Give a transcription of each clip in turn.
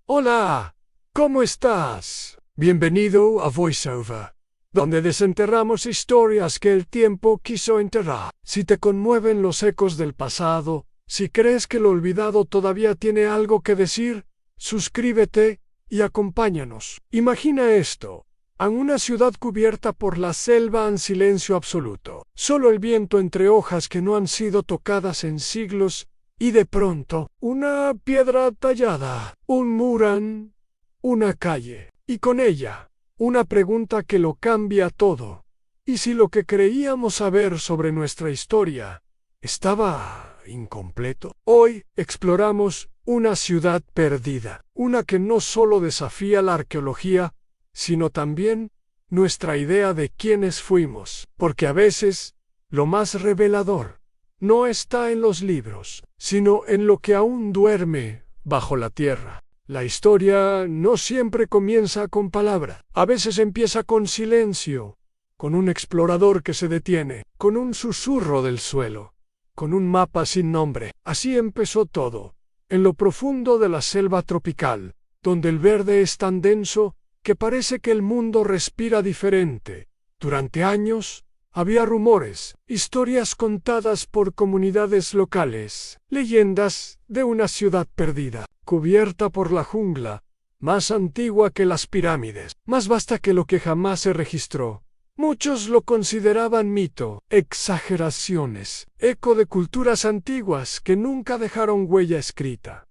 Hola, ¿cómo estás? Bienvenido a VoiceOver, donde desenterramos historias que el tiempo quiso enterrar. Si te conmueven los ecos del pasado, si crees que lo olvidado todavía tiene algo que decir, suscríbete y acompáñanos. Imagina esto. En una ciudad cubierta por la selva en silencio absoluto, solo el viento entre hojas que no han sido tocadas en siglos, y de pronto, una piedra tallada, un murán, una calle, y con ella, una pregunta que lo cambia todo. ¿Y si lo que creíamos saber sobre nuestra historia estaba incompleto? Hoy exploramos una ciudad perdida, una que no solo desafía la arqueología, sino también nuestra idea de quiénes fuimos, porque a veces lo más revelador no está en los libros, sino en lo que aún duerme bajo la tierra. La historia no siempre comienza con palabra, a veces empieza con silencio, con un explorador que se detiene, con un susurro del suelo, con un mapa sin nombre. Así empezó todo, en lo profundo de la selva tropical, donde el verde es tan denso que parece que el mundo respira diferente. Durante años había rumores, historias contadas por comunidades locales, leyendas de una ciudad perdida, cubierta por la jungla, más antigua que las pirámides, más vasta que lo que jamás se registró. Muchos lo consideraban mito, exageraciones, eco de culturas antiguas que nunca dejaron huella escrita.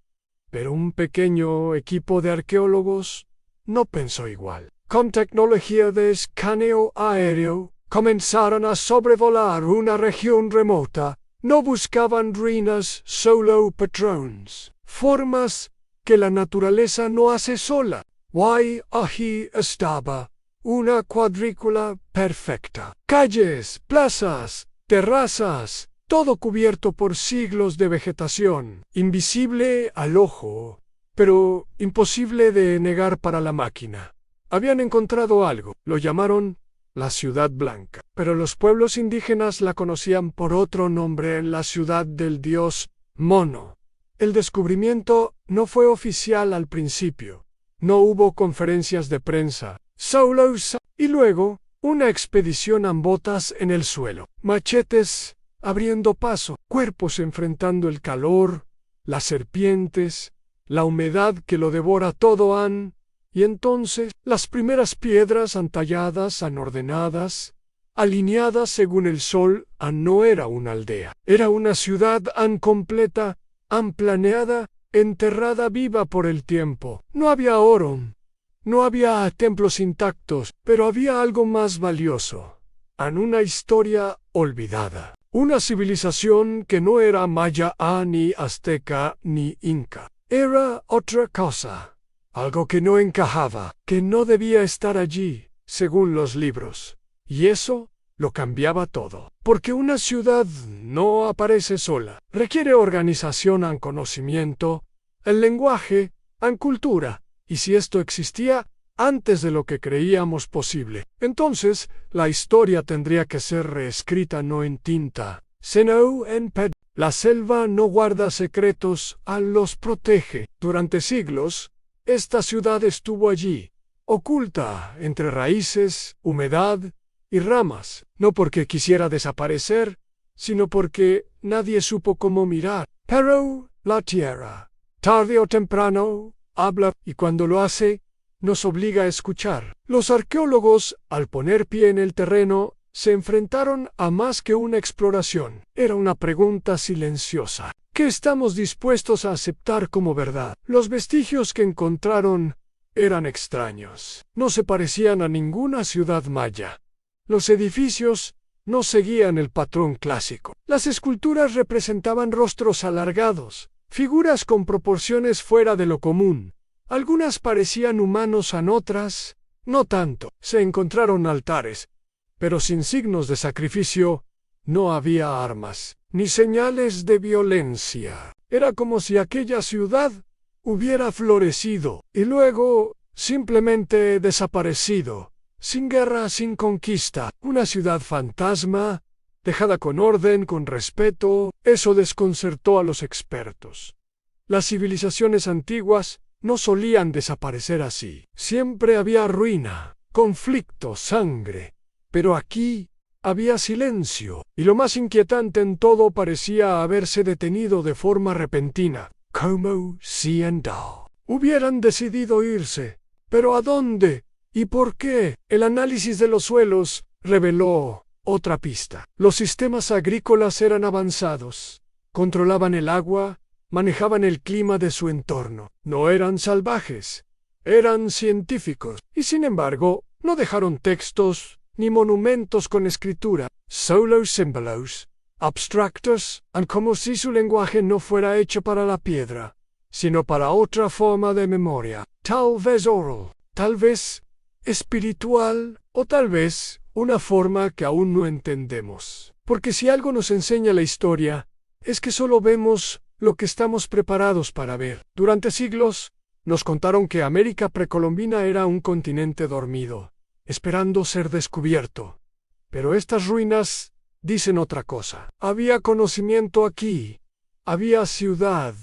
Pero un pequeño equipo de arqueólogos no pensó igual. Con tecnología de escaneo aéreo, comenzaron a sobrevolar una región remota. No buscaban ruinas, solo patrones, formas que la naturaleza no hace sola. Allí estaba una cuadrícula perfecta. Calles, plazas, terrazas, todo cubierto por siglos de vegetación, invisible al ojo, pero imposible de negar para la máquina. Habían encontrado algo, lo llamaron la Ciudad Blanca, pero los pueblos indígenas la conocían por otro nombre, la ciudad del dios Mono. El descubrimiento no fue oficial al principio, no hubo conferencias de prensa, y luego una expedición en botas en el suelo, machetes abriendo paso, cuerpos enfrentando el calor, las serpientes, la humedad que lo devora todo y entonces las primeras piedras talladas, ordenadas, alineadas según el sol, no era una aldea, era una ciudad completa, planeada, enterrada viva por el tiempo. No había oro, no había templos intactos, pero había algo más valioso, una historia olvidada. Una civilización que no era maya, ni azteca, ni inca. Era otra cosa. Algo que no encajaba, que no debía estar allí, según los libros. Y eso lo cambiaba todo. Porque una ciudad no aparece sola. Requiere organización en conocimiento, en lenguaje, en cultura. Y si esto existía antes de lo que creíamos posible, entonces la historia tendría que ser reescrita no en tinta, sino en pedra. La selva no guarda secretos, los protege. Durante siglos, esta ciudad estuvo allí, oculta entre raíces, humedad y ramas, no porque quisiera desaparecer, sino porque nadie supo cómo mirar. Pero la tierra, tarde o temprano, habla, y cuando lo hace, nos obliga a escuchar. Los arqueólogos, al poner pie en el terreno, se enfrentaron a más que una exploración. Era una pregunta silenciosa. ¿Qué estamos dispuestos a aceptar como verdad? Los vestigios que encontraron eran extraños. No se parecían a ninguna ciudad maya. Los edificios no seguían el patrón clásico. Las esculturas representaban rostros alargados, figuras con proporciones fuera de lo común. Algunas parecían humanos, otras no tanto. Se encontraron altares, pero sin signos de sacrificio. No había armas, ni señales de violencia. Era como si aquella ciudad hubiera florecido y luego simplemente desaparecido, sin guerra, sin conquista. Una ciudad fantasma, dejada con orden, con respeto. Eso desconcertó a los expertos. Las civilizaciones antiguas no solían desaparecer así. Siempre había ruina, conflicto, sangre. Pero aquí había silencio, y lo más inquietante en todo parecía haberse detenido de forma repentina. Como si hubieran decidido irse. ¿Pero a dónde? ¿Y por qué? El análisis de los suelos reveló otra pista. Los sistemas agrícolas eran avanzados. Controlaban el agua, manejaban el clima de su entorno. No eran salvajes, eran científicos. Y sin embargo, no dejaron textos ni monumentos con escritura, solo símbolos abstractos, como si su lenguaje no fuera hecho para la piedra, sino para otra forma de memoria, tal vez oral, tal vez espiritual, o tal vez una forma que aún no entendemos. Porque si algo nos enseña la historia, es que solo vemos lo que estamos preparados para ver. Durante siglos, nos contaron que América precolombina era un continente dormido, esperando ser descubierto. Pero estas ruinas dicen otra cosa. Había conocimiento aquí, había ciudad,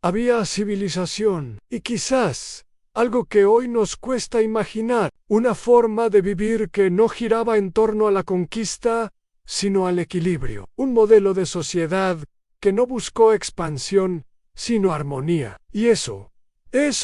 había civilización, y quizás algo que hoy nos cuesta imaginar, una forma de vivir que no giraba en torno a la conquista, sino al equilibrio, un modelo de sociedad que no buscó expansión, sino armonía. Y eso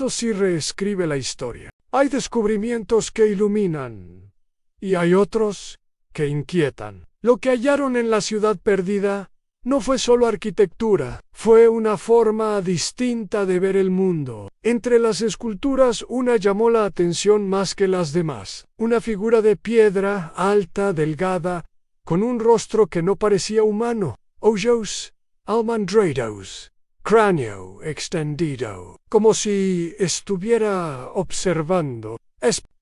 sí reescribe la historia. Hay descubrimientos que iluminan, y hay otros que inquietan. Lo que hallaron en la ciudad perdida no fue solo arquitectura, fue una forma distinta de ver el mundo. Entre las esculturas una llamó la atención más que las demás. Una figura de piedra, alta, delgada, con un rostro que no parecía humano. Ojos almendrados, cráneo extendido, como si estuviera observando.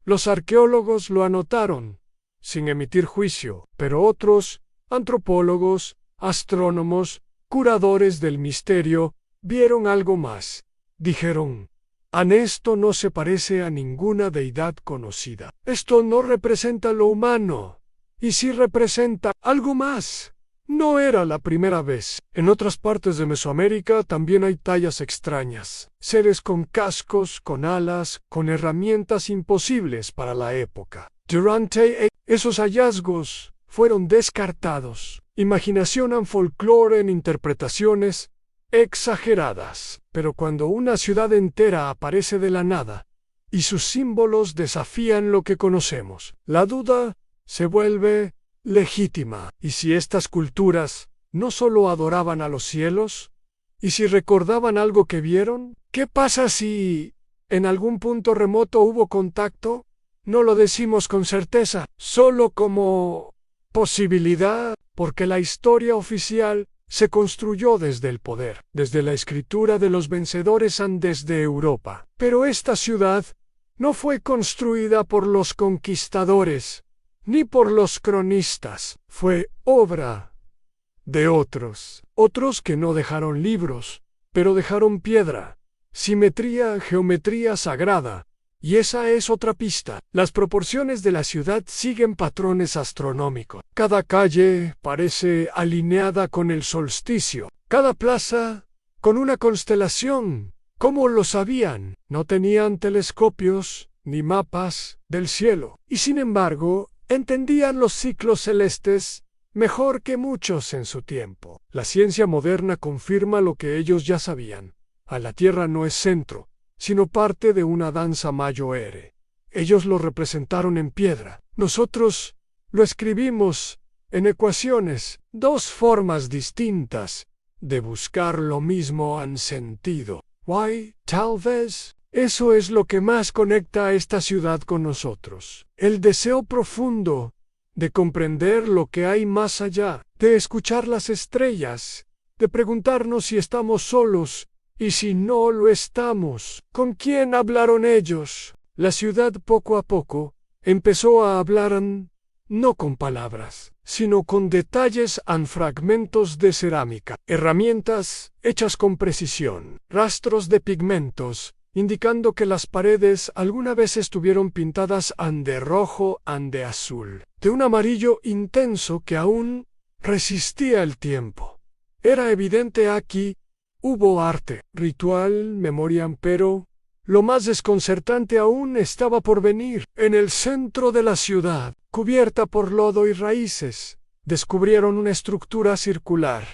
Los arqueólogos lo anotaron, sin emitir juicio, pero otros, antropólogos, astrónomos, curadores del misterio, vieron algo más. Dijeron, esto no se parece a ninguna deidad conocida. Esto no representa lo humano, y sí representa algo más. No era la primera vez. En otras partes de Mesoamérica también hay tallas extrañas. Seres con cascos, con alas, con herramientas imposibles para la época. Durante esos hallazgos fueron descartados. Imaginación folclore en interpretaciones exageradas. Pero cuando una ciudad entera aparece de la nada y sus símbolos desafían lo que conocemos, la duda se vuelve legítima. ¿Y si estas culturas no solo adoraban a los cielos? ¿Y si recordaban algo que vieron? ¿Qué pasa si en algún punto remoto hubo contacto? No lo decimos con certeza, solo como posibilidad, porque la historia oficial se construyó desde el poder, desde la escritura de los vencedores andes de Europa. Pero esta ciudad no fue construida por los conquistadores, ni por los cronistas. Fue obra de otros que no dejaron libros, pero dejaron piedra, simetría, geometría sagrada. Y esa es otra pista. Las proporciones de la ciudad siguen patrones astronómicos. Cada calle parece alineada con el solsticio. Cada plaza con una constelación. ¿Cómo lo sabían? No tenían telescopios ni mapas del cielo. Y sin embargo, entendían los ciclos celestes mejor que muchos en su tiempo. La ciencia moderna confirma lo que ellos ya sabían. La Tierra no es centro, sino parte de una danza mayor. Ellos lo representaron en piedra. Nosotros lo escribimos en ecuaciones. Dos formas distintas de buscar lo mismo han sentido. Why? Tal vez. Eso es lo que más conecta a esta ciudad con nosotros. El deseo profundo de comprender lo que hay más allá, de escuchar las estrellas, de preguntarnos si estamos solos, y si no lo estamos, ¿con quién hablaron ellos? La ciudad poco a poco empezó a hablar no con palabras, sino con detalles en fragmentos de cerámica, herramientas hechas con precisión, rastros de pigmentos, indicando que las paredes alguna vez estuvieron pintadas de rojo, de azul, de un amarillo intenso que aún resistía el tiempo. Era evidente aquí hubo arte, ritual, memoria, pero Lo más desconcertante aún estaba por venir. En el centro de la ciudad, cubierta por lodo y raíces, descubrieron una estructura circular,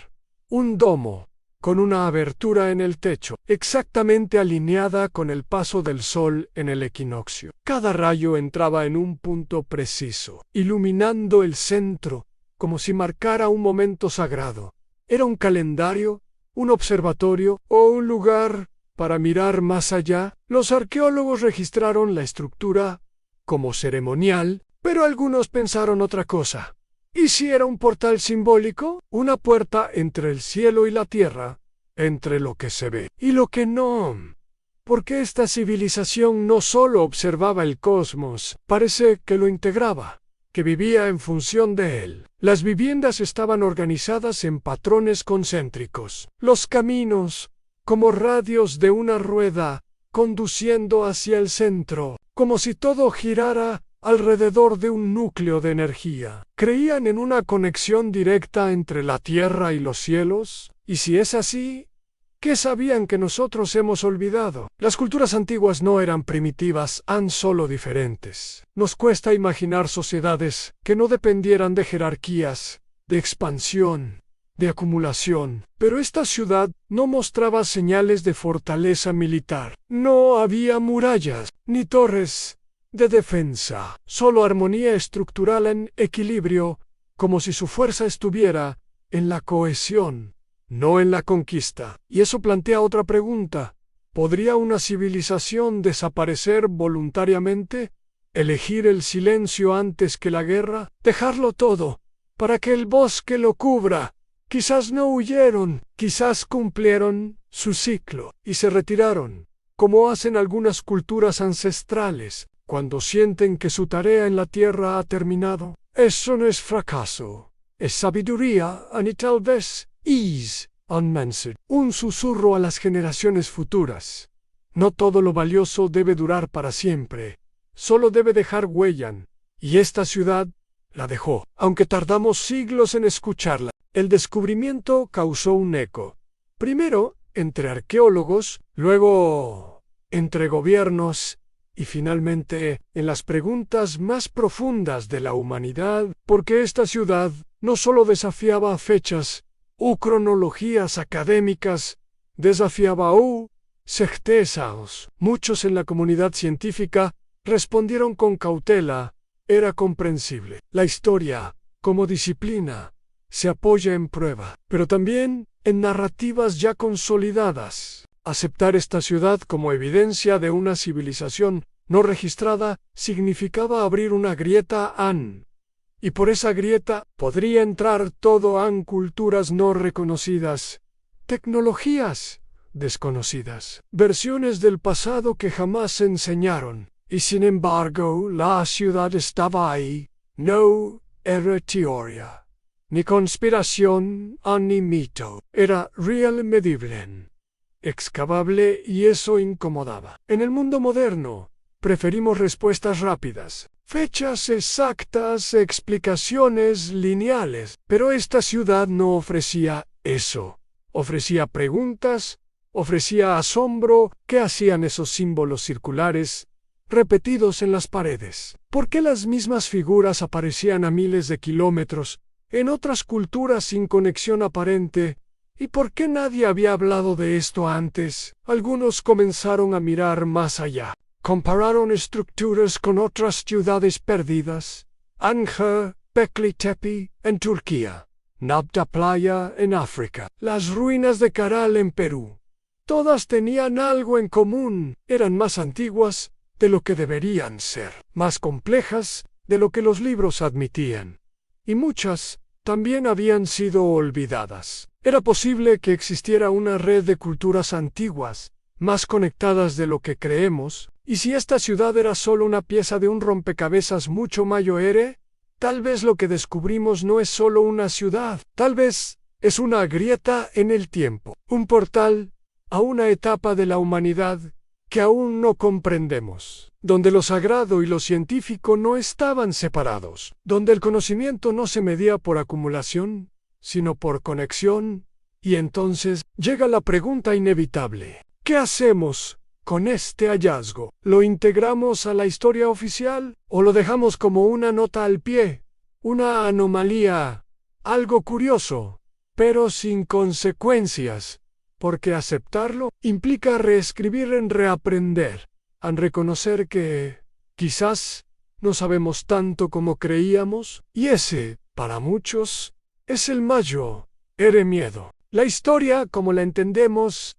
un domo, con una abertura en el techo, exactamente alineada con el paso del sol en el equinoccio. Cada rayo entraba en un punto preciso, iluminando el centro, como si marcara un momento sagrado. ¿Era un calendario, un observatorio o un lugar para mirar más allá? Los arqueólogos registraron la estructura como ceremonial, pero algunos pensaron otra cosa. ¿Y si era un portal simbólico? Una puerta entre el cielo y la tierra, entre lo que se ve y lo que no. Porque esta civilización no solo observaba el cosmos, parece que lo integraba, que vivía en función de él. Las viviendas estaban organizadas en patrones concéntricos. Los caminos, como radios de una rueda, conduciendo hacia el centro, como si todo girara alrededor de un núcleo de energía. ¿Creían en una conexión directa entre la tierra y los cielos? Y si es así, ¿qué sabían que nosotros hemos olvidado? Las culturas antiguas no eran primitivas, eran solo diferentes. Nos cuesta imaginar sociedades que no dependieran de jerarquías, de expansión, de acumulación. Pero esta ciudad no mostraba señales de fortaleza militar. No había murallas, ni torres de defensa, solo armonía estructural en equilibrio, como si su fuerza estuviera en la cohesión, no en la conquista. Y eso plantea otra pregunta. ¿Podría una civilización desaparecer voluntariamente? ¿Elegir el silencio antes que la guerra? ¿Dejarlo todo para que el bosque lo cubra? Quizás no huyeron, quizás cumplieron su ciclo y se retiraron, como hacen algunas culturas ancestrales, cuando sienten que su tarea en la tierra ha terminado. Eso no es fracaso, es sabiduría, y tal vez es un susurro a las generaciones futuras. No todo lo valioso debe durar para siempre, solo debe dejar huella, y esta ciudad la dejó, aunque tardamos siglos en escucharla. El descubrimiento causó un eco, primero entre arqueólogos, luego entre gobiernos, y finalmente en las preguntas más profundas de la humanidad, porque esta ciudad no solo desafiaba fechas o cronologías académicas, desafiaba certezas. Muchos en la comunidad científica respondieron con cautela. Era comprensible. La historia, como disciplina, se apoya en prueba, pero también en narrativas ya consolidadas. Aceptar esta ciudad como evidencia de una civilización no registrada significaba abrir una grieta y por esa grieta podría entrar todo culturas no reconocidas, tecnologías desconocidas, versiones del pasado que jamás se enseñaron, y sin embargo la ciudad estaba ahí. No era teoría, ni conspiración, ni mito, era real, medible, excavable, y eso incomodaba. En el mundo moderno, preferimos respuestas rápidas, fechas exactas, explicaciones lineales, pero esta ciudad no ofrecía eso. Ofrecía preguntas, ofrecía asombro. ¿Qué hacían esos símbolos circulares repetidos en las paredes? ¿Por qué las mismas figuras aparecían a miles de kilómetros en otras culturas sin conexión aparente? ¿Y por qué nadie había hablado de esto antes? Algunos comenzaron a mirar más allá. Compararon estructuras con otras ciudades perdidas. Anja, Pekli Tepe, en Turquía. Nabta Playa, en África. Las ruinas de Caral, en Perú. Todas tenían algo en común. Eran más antiguas de lo que deberían ser. Más complejas de lo que los libros admitían. Y muchas también habían sido olvidadas. Era posible que existiera una red de culturas antiguas, más conectadas de lo que creemos. ¿Y si esta ciudad era solo una pieza de un rompecabezas mucho mayor? Tal vez lo que descubrimos no es solo una ciudad, tal vez es una grieta en el tiempo, un portal a una etapa de la humanidad que aún no comprendemos, donde lo sagrado y lo científico no estaban separados, donde el conocimiento no se medía por acumulación, sino por conexión. Y entonces llega la pregunta inevitable: ¿qué hacemos con este hallazgo? ¿Lo integramos a la historia oficial o lo dejamos como una nota al pie? Una anomalía, algo curioso, pero sin consecuencias, porque aceptarlo implica reescribir en reaprender, en reconocer que, quizás, no sabemos tanto como creíamos, y ese, para muchos, es el mayor miedo. La historia, como la entendemos,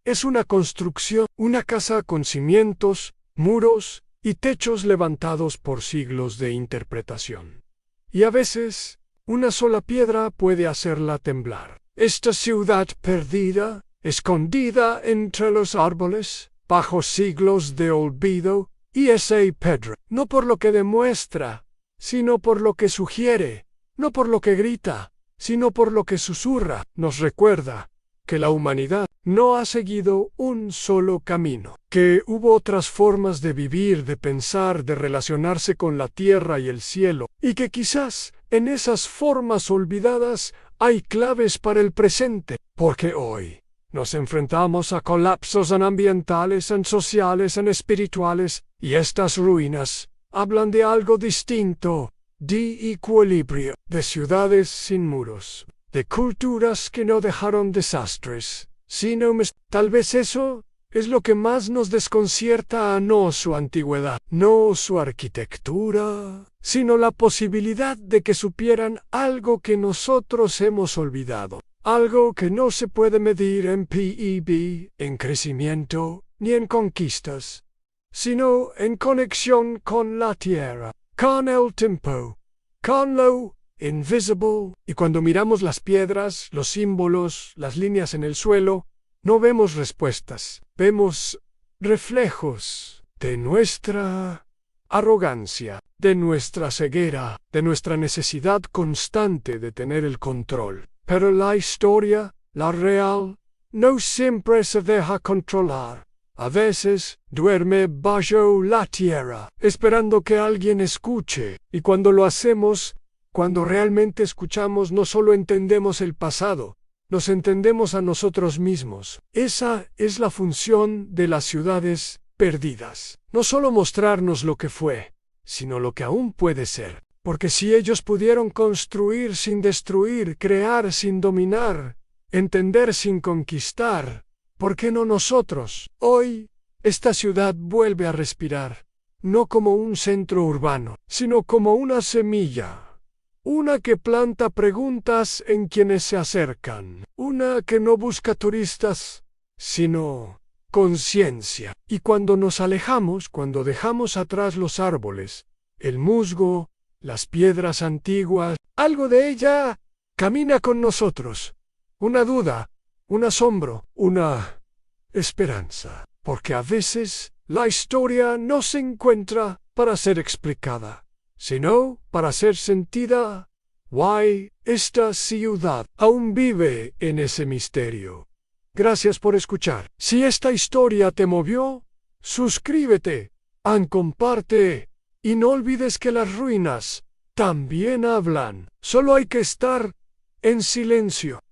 es una construcción, una casa con cimientos, muros y techos levantados por siglos de interpretación. Y a veces, una sola piedra puede hacerla temblar. Esta ciudad perdida, escondida entre los árboles, bajo siglos de olvido, y ese Pedro, no por lo que demuestra, sino por lo que sugiere, no por lo que grita, sino por lo que susurra, nos recuerda que la humanidad no ha seguido un solo camino, que hubo otras formas de vivir, de pensar, de relacionarse con la tierra y el cielo, y que quizás en esas formas olvidadas hay claves para el presente, porque hoy nos enfrentamos a colapsos ambientales, sociales, espirituales, y estas ruinas hablan de algo distinto, de equilibrio, de ciudades sin muros, de culturas que no dejaron desastres, sino tal vez eso es lo que más nos desconcierta, no su antigüedad, no su arquitectura, sino la posibilidad de que supieran algo que nosotros hemos olvidado. Algo que no se puede medir en PIB, en crecimiento, ni en conquistas, sino en conexión con la tierra, con el tiempo, con lo invisible. Y cuando miramos las piedras, los símbolos, las líneas en el suelo, no vemos respuestas, vemos reflejos de nuestra arrogancia, de nuestra ceguera, de nuestra necesidad constante de tener el control. Pero la historia, la real, no siempre se deja controlar. A veces duerme bajo la tierra, esperando que alguien escuche. Y cuando lo hacemos, cuando realmente escuchamos, no solo entendemos el pasado, nos entendemos a nosotros mismos. Esa es la función de las ciudades perdidas. No solo mostrarnos lo que fue, sino lo que aún puede ser. Porque si ellos pudieron construir sin destruir, crear sin dominar, entender sin conquistar, ¿por qué no nosotros? Hoy, esta ciudad vuelve a respirar, no como un centro urbano, sino como una semilla. Una que planta preguntas en quienes se acercan. Una que no busca turistas, sino conciencia. Y cuando nos alejamos, cuando dejamos atrás los árboles, el musgo, las piedras antiguas, algo de ella camina con nosotros. Una duda, un asombro, una esperanza. Porque a veces la historia no se encuentra para ser explicada, sino para ser sentida. Why, esta ciudad aún vive en ese misterio. Gracias por escuchar. Si esta historia te movió, suscríbete, comparte. Y no olvides que las ruinas también hablan. Solo hay que estar en silencio.